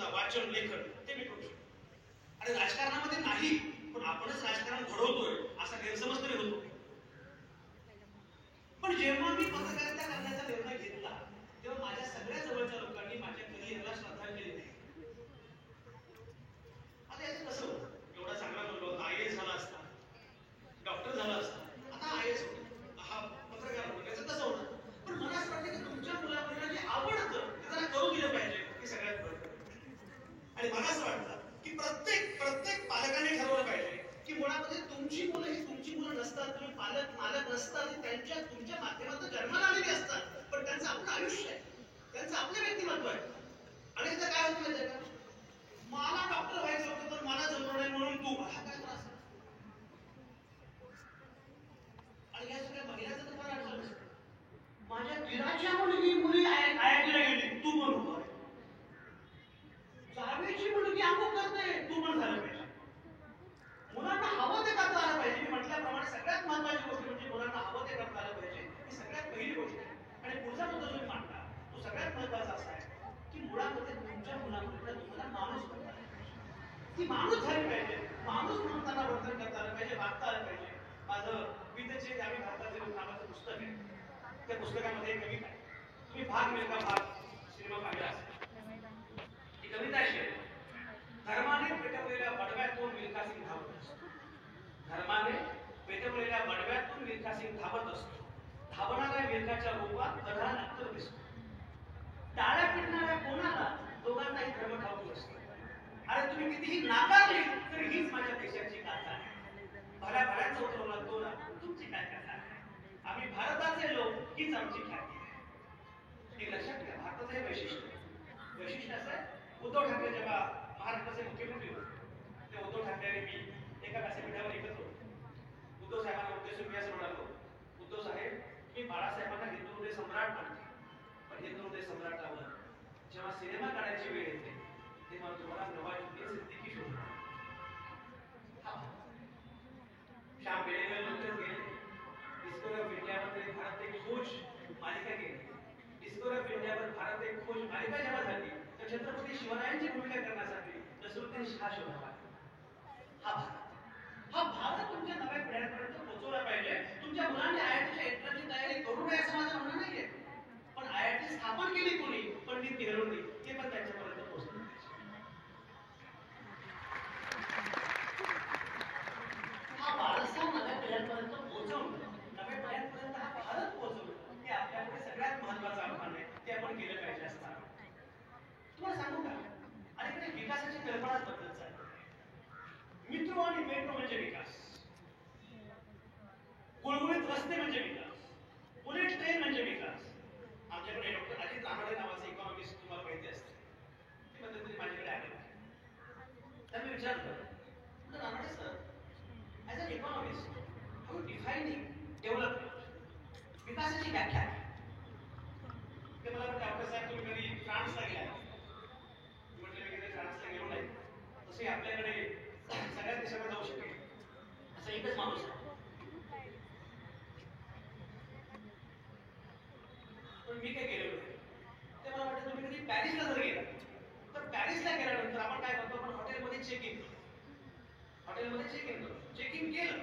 समजा वाचन लेखन ते मी करू शकतो आणि राजकारणामध्ये नाही पण आपणच राजकारण घडवतोय असा गैरसमज तरी होतो. पण जेव्हा मी पत्रकारिता करण्याचा निर्णय घेतला तेव्हा माझ्या सगळ्या जवळच्या लोकांनी माझ्या करिअरला श्रद्धांजली दिली. आता याचं कसं होतं, एवढा चांगला बोललो होता, IAS झाला असता, डॉक्टर झाला असता, आता IAS होतो, हा पत्रकार होतो, याचं कसं होणार. पण मला असं वाटतं की तुमच्या मुलामुलीला जे आवडतं ते त्याला करू दिलं पाहिजे हे सगळ्यात महत्त्वाचं. आणि मला असं वाटतं की प्रत्येक पालकाने ठरवलं पाहिजे की मुळामध्ये तुमची मुलं ही तुमची मुलं नसतात, तुम्ही पालक मालक नसतात, तुमच्या माध्यमातून जन्माला आलेली असतात, पण त्यांचं आपलं आयुष्य आहे, त्यांचं आपलं व्यक्तिमत्व आहे. अनेकदा काय होतं माहिती आहे का, मला डॉक्टर व्हायचं होतं पण मला जमलं नाही म्हणून तू, हा काय त्रास. आणि या सगळ्या महिलांचं तर फार अडचण असतं. माझ्या दिराच्या मुली IIT ला गेली, तू पण होतो. जावेची मुलगी अमुक करते, तू पण झालं पाहिजे. मुलांना हवं ते करता आलं पाहिजे. मी म्हटल्याप्रमाणे सगळ्यात महत्वाची गोष्ट म्हणजे मुलांना हवं ते करता आलं पाहिजे, ही सगळ्यात पहिली गोष्ट आहे. आणि पुढचा मुद्दा जो मांडला तो सगळ्यात महत्वाचा असा आहे की मुळामध्ये तुमच्या मुलामुलीला तुम्हाला माणूस बनता आलं पाहिजे, ती माणूस झाली पाहिजे, माणूस म्हणून त्यांना वर्तन करता आलं पाहिजे, वागता आलं पाहिजे. माझं विधेचे आम्ही भारताचे लोक नावाचं पुस्तक आहे, त्या पुस्तकामध्ये एक कविता आहे, तुम्ही भाग मिल्खा भाग सिनेमा पाहिला असेल. ही कविता अशी आहे, धर्माने पेटवलेल्या बडव्यातून मिल्खा सिंग धावत असतो, धर्माने पेटवलेल्या बडव्यातून मिल्खा सिंग धावत असतो, धावणाऱ्या मिल्खाच्या रूपात प्रधान अत्तर दिसतो, टाळ्या पिटणाऱ्या कोणाला दोघांनाही धर्म ठाऊक असतो. अरे तुम्ही कितीही नाकारली तरी हीच माझ्या देशाची गाथा आहे, भल्या भल्याचा उतरवला दोन तुमची काय कथा आहे, आम्ही भारताचे लोक हीच आमची ख्याती आहे. एक लक्षात घ्या, भारताचं हे वैशिष्ट्य असं आहे. उद्धव ठाकरे जेव्हा महाराष्ट्राचे मुख्यमंत्री होते ते उद्धव ठाकरे मी एका व्यासपीठावर एकत्र होतो. उद्धव साहेबांना उद्देशून मी असं म्हणालो, उद्धव साहेब मी बाळासाहेबांना हिंदू हृदय सम्राट मानते, पण हिंदू हृदय सम्राटावर जेव्हा सिनेमा काढायची वेळ येते तेव्हा तुम्हाला नवाजुद्दीन सिद्दीकी शोधणार. श्याम बेनेगल नुकतेच गेले, डिस्कव्हरी ऑफ इंडियावर भारत एक खोज मालिका केली. डिस्कव्हरी ऑफ इंडियावर भारत एक खोज मालिका जेव्हा झाली तर छत्रपती शिवरायांची भूमिका करण्यासाठी नसीरुद्दीन शाह शोधला. हा भारत तुमच्या नव्या पिढ्यांपर्यंत पोहोचवला पाहिजे. तुमच्या मुलांनी IITच्या एंट्रन्सची तयारी करू नये असं माझं म्हणणं नाहीये, पण IIT स्थापन केली कोणी, पंडित नेहरूंनी, ते पण त्यांच्यापर्यंत पोहोचलं पाहिजे. हा वारसा नव्या पिढ्यांपर्यंत पोहोचवणं, नव्या पिढ्यांपर्यंत हा भारत पोहोचवणं हे आपल्याकडे सगळ्यात महत्वाचं आव्हान आहे, ते आपण केलं पाहिजे असं तुम्हाला सांगू का. अलीकडे विकासाची कल्पनाच बदलत चालली. मेट्रो आणि मेट्रो म्हणजे विकास, गुळगुळीत रस्ते म्हणजे विकास, बुलेट ट्रेन म्हणजे विकास. आमच्याकडे डॉक्टर अजित रानडे नावाचे इकॉनॉमिस्ट तुम्हाला माहिती असते, ते मध्यंतरी माझ्याकडे आले होते. त्यांनी विचारलं, Ranade sir, as an economist how defining development, विकासाची व्याख्या. ते मला म्हटलं, डॉक्टर साहेब तुम्ही कधी फ्रान्सला गेला? म्हटलं मी कधी फ्रान्सला गेलो नाही, तसे आपल्याकडे सगळ्या देशामध्ये जाऊ शकेल असं एकच माणूस आहे. पण मी काय गेलो नाही. ते मला वाटतं तुम्ही कधी पॅरिसला जर गेला तर पॅरिसला गेल्यानंतर आपण काय करतो, आपण हॉटेलमध्ये चेक इन करतो, चेक इन केलं